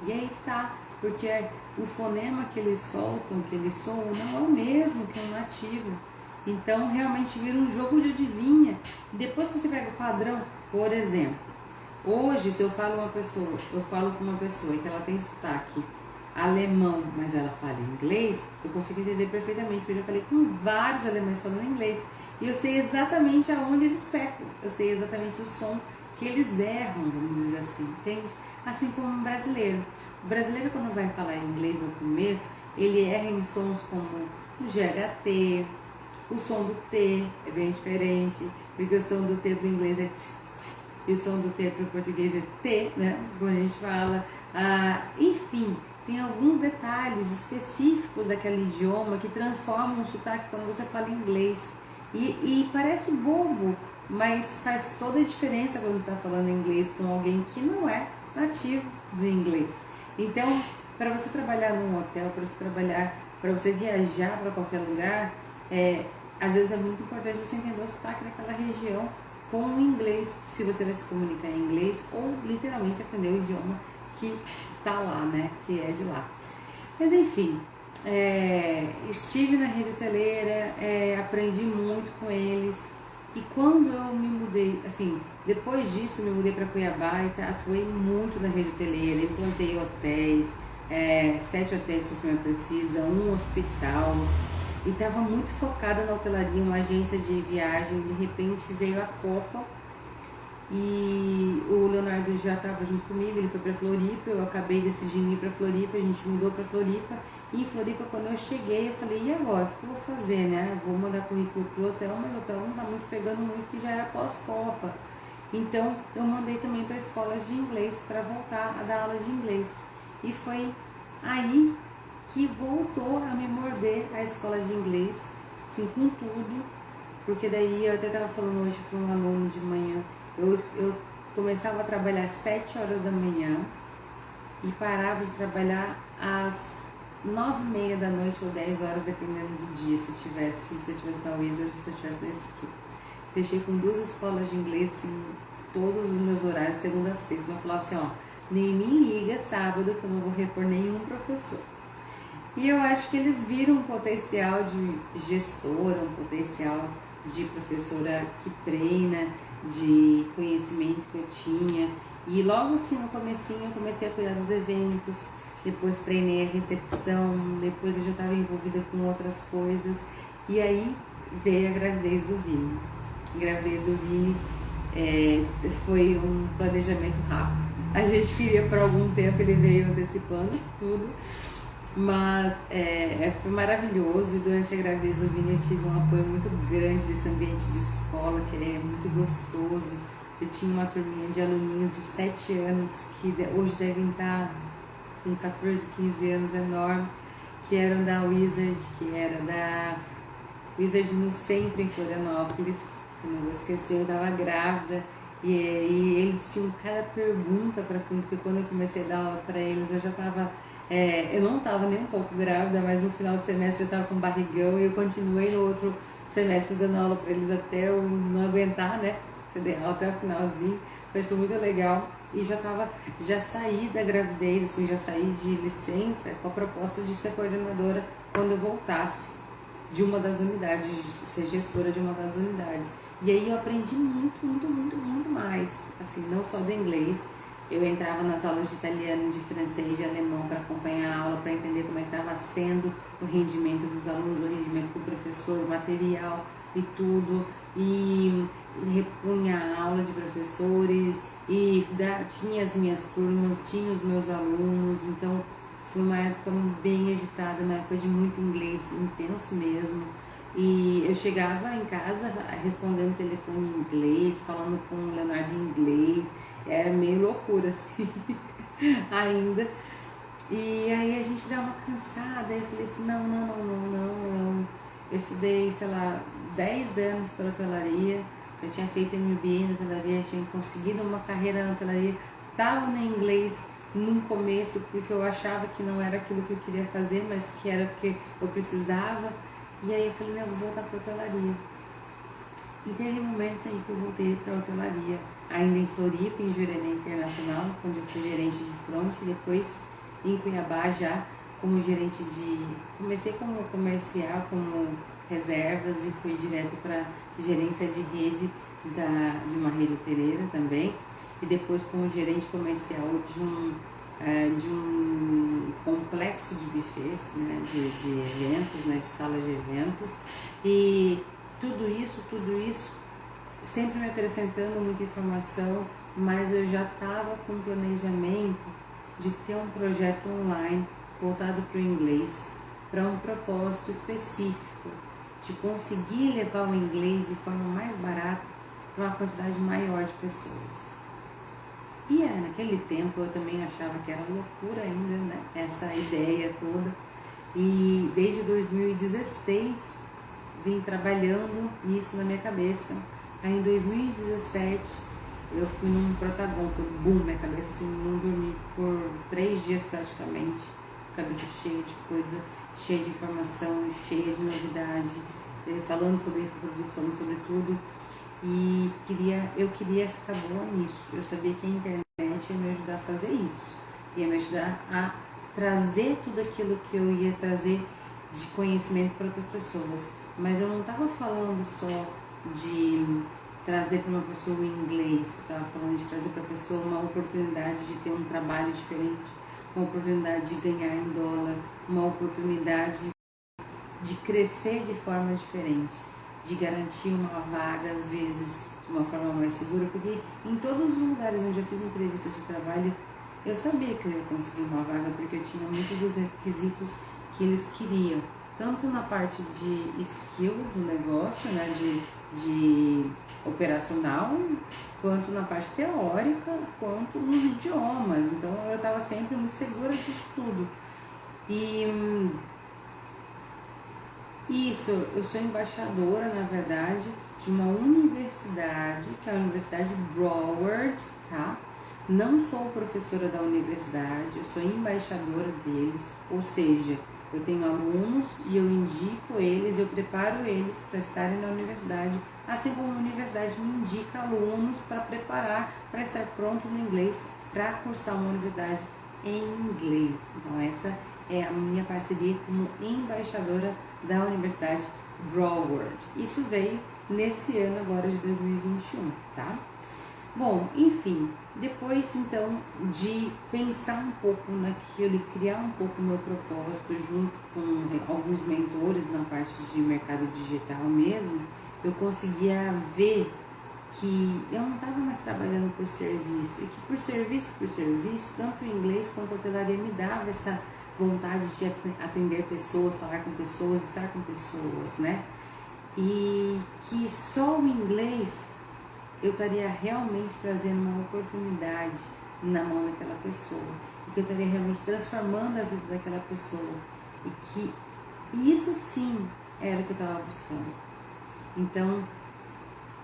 E aí que tá, porque o fonema que eles soltam, que eles soam, não é o mesmo que um nativo. Então realmente vira um jogo de adivinha. Depois que você pega o padrão, por exemplo, hoje se eu falo com uma pessoa que ela tem sotaque alemão, mas ela fala inglês, eu consigo entender perfeitamente, porque eu já falei com vários alemães falando inglês. E eu sei exatamente aonde eles pecam, eu sei exatamente o som que eles erram, vamos dizer assim, entende? Assim como um brasileiro. O brasileiro, quando vai falar inglês no começo, ele erra em sons como o GHT, o som do T é bem diferente, porque o som do T para o inglês é t, t, e o som do T para o português é T, né? Quando a gente fala. Enfim, tem alguns detalhes específicos daquele idioma que transformam o sotaque quando você fala inglês. E parece bobo, mas faz toda a diferença quando você está falando inglês com alguém que não é nativo do inglês. Então, para você trabalhar num hotel, para você viajar para qualquer lugar, às vezes é muito importante você entender o sotaque daquela região com o inglês, se você vai se comunicar em inglês, ou literalmente aprender o idioma que está lá, né, que é de lá. Mas enfim, estive na rede hoteleira, aprendi muito com eles. E quando eu me mudei, assim, depois disso me mudei para Cuiabá e atuei muito na rede hoteleira, implantei hotéis, 7 hotéis que você mais precisa, um hospital, e estava muito focada na hotelaria, uma agência de viagem. De repente veio a Copa e o Leonardo já estava junto comigo, ele foi para Floripa, eu acabei decidindo ir para Floripa, a gente mudou para Floripa. E em Floripa, quando eu cheguei, eu falei, e agora? O que eu vou fazer, né? Eu vou mandar currículo pro hotel, mas o hotel não tá muito pegando muito, que já era pós-Copa. Então, eu mandei também para escolas de inglês, para voltar a dar aula de inglês. E foi aí que voltou a me morder a escola de inglês, assim, com tudo. Porque daí, eu até estava falando hoje para um aluno de manhã, eu começava a trabalhar às 7 horas da manhã e parava de trabalhar às 9h30 da noite ou 10 horas, dependendo do dia, se eu tivesse na Wizard, se eu tivesse na Skill. Fechei com 2 escolas de inglês em todos os meus horários, segunda a sexta. Eu falava assim, nem me liga sábado que eu não vou repor nenhum professor. E eu acho que eles viram um potencial de gestora, um potencial de professora que treina, de conhecimento que eu tinha. E logo assim no comecinho eu comecei a cuidar dos eventos, depois treinei a recepção, depois eu já estava envolvida com outras coisas. E aí veio a gravidez do Vini. A gravidez do Vini foi um planejamento rápido. A gente queria por algum tempo, ele veio antecipando tudo. Mas foi maravilhoso, e durante a gravidez do Vini eu tive um apoio muito grande desse ambiente de escola, que é muito gostoso. Eu tinha uma turminha de aluninhos de 7 anos, que hoje devem estar com 14, 15 anos, enorme, que eram da Wizard, que era da Wizard no centro, em Florianópolis. Eu não vou esquecer, eu estava grávida, e eles tinham cada pergunta para mim, porque quando eu comecei a dar aula para eles, eu já estava... eu não estava nem um pouco grávida, mas no final do semestre eu estava com barrigão, e eu continuei no outro semestre dando aula para eles até eu não aguentar, né? Eu dei aula até o finalzinho, mas foi muito legal. E já saí da gravidez, assim, já saí de licença com a proposta de ser coordenadora quando eu voltasse. de uma das unidades, de ser gestora de uma das unidades. E aí eu aprendi muito mais, assim, não só do inglês. Eu entrava nas aulas de italiano, de francês, de alemão para acompanhar a aula, para entender como é que estava sendo o rendimento dos alunos, o rendimento do professor, o material e tudo. E repunha a aula de professores e tinha as minhas turmas, tinha os meus alunos. Então foi uma época bem agitada, uma época de muito inglês, intenso mesmo. E eu chegava em casa respondendo o telefone em inglês, falando com o Leonardo em inglês. Era meio loucura, assim, ainda. E aí a gente dá uma cansada. Aí eu falei assim, não. Eu estudei, sei lá, 10 anos para hotelaria. Eu tinha feito MBA na hotelaria, tinha conseguido uma carreira na hotelaria. Estava no inglês no começo, porque eu achava que não era aquilo que eu queria fazer, mas que era porque eu precisava. E aí eu falei, não, eu vou voltar para hotelaria. E teve momentos aí que eu voltei para hotelaria, ainda em Floripa, em Jurerê Internacional, onde eu fui gerente de front, e depois em Cuiabá já como gerente de... Comecei como comercial, como reservas e fui direto para gerência de rede de uma rede hoteleira também. E depois como gerente comercial de um complexo de buffets, né, de eventos, né, de salas de eventos. E tudo isso, sempre me acrescentando muita informação, mas eu já estava com um planejamento de ter um projeto online voltado para o inglês, para um propósito específico, de conseguir levar o inglês de forma mais barata para uma quantidade maior de pessoas. E naquele tempo eu também achava que era loucura ainda, né? Essa ideia toda. E desde 2016 vim trabalhando isso na minha cabeça. Aí em 2017 eu fui num Protagon, foi boom, minha cabeça assim, não dormi por 3 dias praticamente. Cabeça cheia de coisa, cheia de informação, cheia de novidade, falando sobre produtos, falando sobre tudo. E eu queria ficar boa nisso. Eu sabia que a internet ia me ajudar a fazer isso, ia me ajudar a trazer tudo aquilo que eu ia trazer de conhecimento para outras pessoas. Mas eu não estava falando só de trazer para uma pessoa em inglês, eu estava falando de trazer para a pessoa uma oportunidade de ter um trabalho diferente, uma oportunidade de ganhar em dólar, uma oportunidade de crescer de forma diferente, de garantir uma vaga, às vezes, de uma forma mais segura, porque em todos os lugares onde eu fiz entrevista de trabalho, eu sabia que eu ia conseguir uma vaga, porque eu tinha muitos dos requisitos que eles queriam, tanto na parte de skill do negócio, né, de operacional, quanto na parte teórica, quanto nos idiomas. Então eu estava sempre muito segura disso tudo. E isso, eu sou embaixadora, na verdade, de uma universidade, que é a Universidade Broward, tá? Não sou professora da universidade, eu sou embaixadora deles, ou seja, eu tenho alunos e eu indico eles, eu preparo eles para estarem na universidade, assim como a universidade me indica alunos para preparar, para estar pronto no inglês, para cursar uma universidade em inglês. Então essa é a minha parceria como embaixadora da Universidade Broward. Isso veio nesse ano agora de 2021, tá? Bom, enfim, depois então de pensar um pouco naquilo e criar um pouco o meu propósito junto com alguns mentores na parte de mercado digital mesmo, eu conseguia ver que eu não estava mais trabalhando por serviço e que por serviço, tanto o inglês quanto a hotelaria me dava essa vontade de atender pessoas, falar com pessoas, estar com pessoas, né? E que só o inglês eu estaria realmente trazendo uma oportunidade na mão daquela pessoa, e que eu estaria realmente transformando a vida daquela pessoa, e que isso sim era o que eu estava buscando. Então,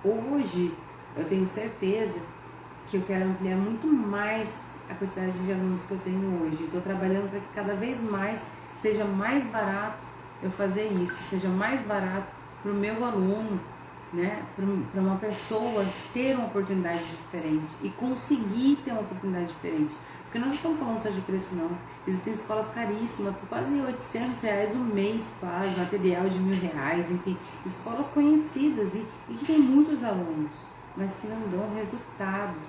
hoje eu tenho certeza que eu quero ampliar muito mais a quantidade de alunos que eu tenho hoje. Estou trabalhando para que cada vez mais seja mais barato eu fazer isso, seja mais barato para o meu aluno, né, para uma pessoa ter uma oportunidade diferente e conseguir ter uma oportunidade diferente. Porque nós não estamos falando só de preço não. Existem escolas caríssimas, por quase R$ 800 um mês, quase, material de R$ 1.000, enfim, escolas conhecidas e que tem muitos alunos, mas que não dão resultados.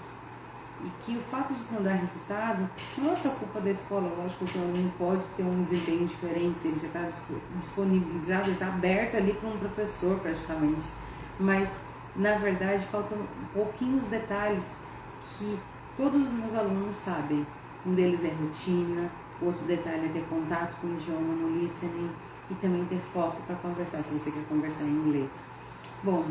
E que o fato de não dar resultado não é só culpa da escola. Lógico que o aluno pode ter um desempenho diferente, se ele já está disponibilizado, ele está aberto ali com um professor praticamente. Mas, na verdade, faltam pouquinhos detalhes que todos os meus alunos sabem. Um deles é rotina, o outro detalhe é ter contato com o idioma no listening e também ter foco para conversar, se você quer conversar em inglês. Bom,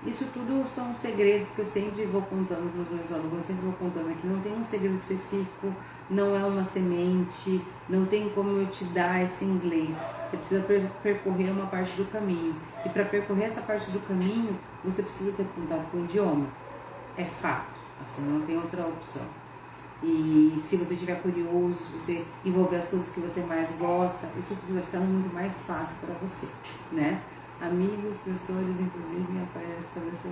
isso tudo são segredos que eu sempre vou contando para os meus alunos, sempre vou contando aqui. Não tem um segredo específico, não é uma semente, não tem como eu te dar esse inglês. Você precisa percorrer uma parte do caminho. E para percorrer essa parte do caminho, você precisa ter contato com o idioma. É fato, assim, não tem outra opção. E se você estiver curioso, se você envolver as coisas que você mais gosta, isso tudo vai ficando muito mais fácil para você, né? Amigos, professores, inclusive, me aparecem para você.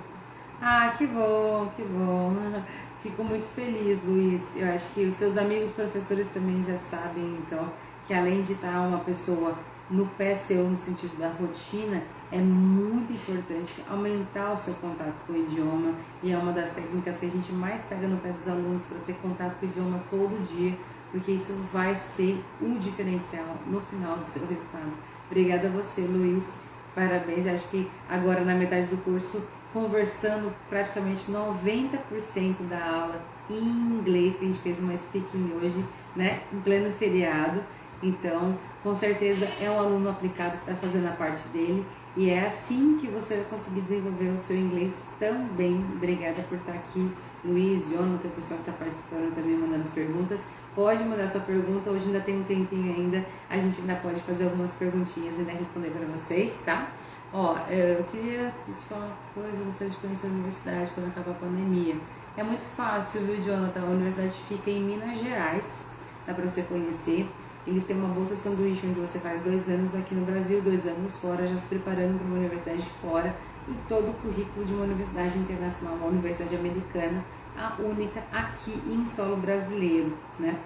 Ah, que bom, que bom. Fico muito feliz, Luiz. Eu acho que os seus amigos professores também já sabem, então, que além de estar uma pessoa no pé seu, no sentido da rotina, é muito importante aumentar o seu contato com o idioma, e é uma das técnicas que a gente mais pega no pé dos alunos para ter contato com o idioma todo dia, porque isso vai ser um diferencial no final do seu resultado. Obrigada a você, Luiz. Parabéns, acho que agora na metade do curso, conversando praticamente 90% da aula em inglês, que a gente fez uma speaking hoje, né, em pleno feriado. Então, com certeza é um aluno aplicado que está fazendo a parte dele, e é assim que você vai conseguir desenvolver o seu inglês também. Obrigada por estar aqui, Luiz, Jonathan, o pessoal que está participando também, mandando as perguntas. Pode mandar sua pergunta, hoje ainda tem um tempinho ainda, a gente ainda pode fazer algumas perguntinhas e ainda responder para vocês, tá? Ó, eu queria te falar uma coisa, você de conhecer a universidade quando acabar a pandemia. É muito fácil, viu, Jonathan? A universidade fica em Minas Gerais, dá para você conhecer. Eles têm uma bolsa sanduíche onde você faz 2 anos aqui no Brasil, 2 anos fora, já se preparando para uma universidade de fora, e todo o currículo de uma universidade internacional, uma universidade americana, a única aqui em solo brasileiro, né?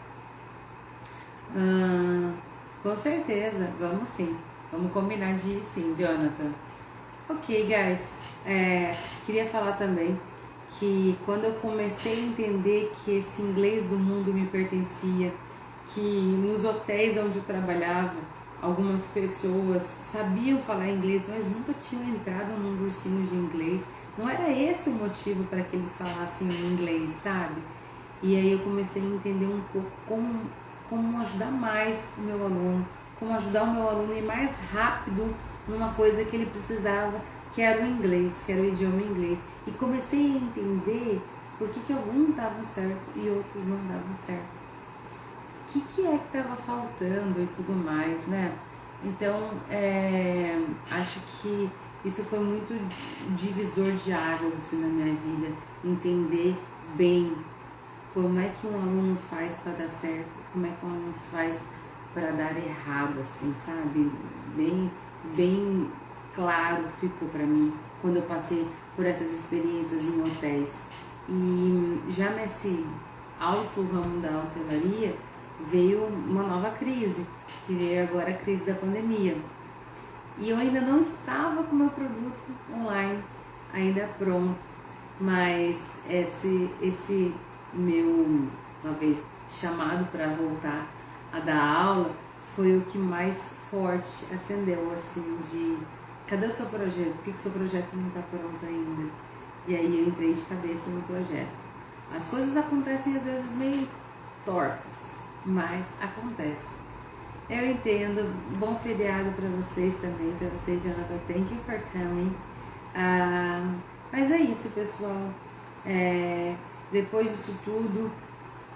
Com certeza, vamos sim, vamos combinar de ir sim, Jonathan. Ok, guys, queria falar também que quando eu comecei a entender que esse inglês do mundo me pertencia, que nos hotéis onde eu trabalhava, algumas pessoas sabiam falar inglês, mas nunca tinham entrado num cursinho de inglês. Não era esse o motivo para que eles falassem inglês, sabe? E aí eu comecei a entender um pouco como ajudar mais o meu aluno, como ajudar o meu aluno a ir mais rápido numa coisa que ele precisava, que era o inglês, que era o idioma inglês. E comecei a entender por que alguns davam certo e outros não davam certo. O que é que estava faltando e tudo mais, né? Então, acho que isso foi muito divisor de águas assim, na minha vida, entender bem como é que um aluno faz para dar certo, como é que um aluno faz para dar errado, assim, sabe? Bem claro ficou para mim quando eu passei por essas experiências em hotéis. E já nesse alto ramo da hotelaria, veio uma nova crise, que veio agora a crise da pandemia. E eu ainda não estava com o meu produto online ainda pronto, mas esse meu, talvez, chamado para voltar a dar aula foi o que mais forte acendeu, assim, de cadê o seu projeto? Por que o seu projeto não está pronto ainda? E aí eu entrei de cabeça no projeto. As coisas acontecem às vezes meio tortas, mas acontece. Eu entendo. Bom feriado para vocês também, para você, Jonathan. Thank you for coming. Mas é isso, pessoal. Depois disso tudo,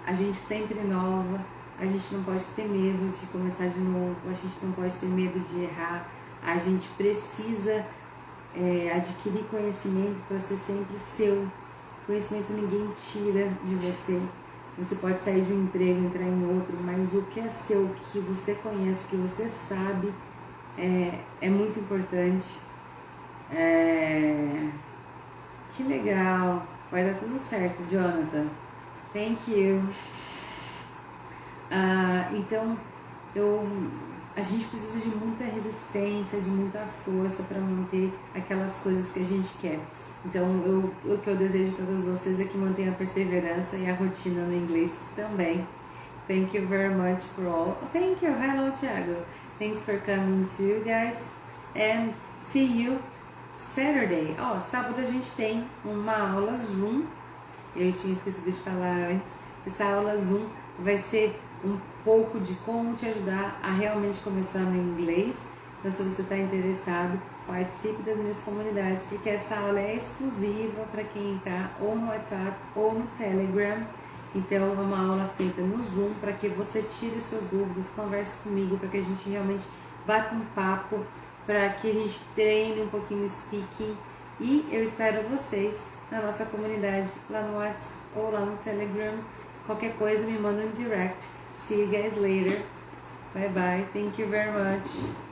a gente sempre inova. A gente não pode ter medo de começar de novo. A gente não pode ter medo de errar. A gente precisa adquirir conhecimento para ser sempre seu. Conhecimento ninguém tira de você. Você pode sair de um emprego, entrar em outro, mas o que é seu, o que você conhece, o que você sabe, é muito importante. Que legal. Vai dar tudo certo, Jonathan. Thank you. Então, a gente precisa de muita resistência, de muita força para manter aquelas coisas que a gente quer. Então, o que eu desejo para todos vocês é que mantenham a perseverança e a rotina no inglês também. Thank you very much for all. Thank you. Hello, Thiago. Thanks for coming too, guys. And see you Saturday. Sábado a gente tem uma aula Zoom. Eu tinha esquecido de falar antes. Essa aula Zoom vai ser um pouco de como te ajudar a realmente começar no inglês. Então, se você está interessado, participe das minhas comunidades, porque essa aula é exclusiva para quem está ou no WhatsApp ou no Telegram. Então, é uma aula feita no Zoom para que você tire suas dúvidas, converse comigo, para que a gente realmente bata um papo, para que a gente treine um pouquinho o speaking. E eu espero vocês na nossa comunidade, lá no WhatsApp ou lá no Telegram. Qualquer coisa me manda um direct. See you guys later. Bye bye. Thank you very much.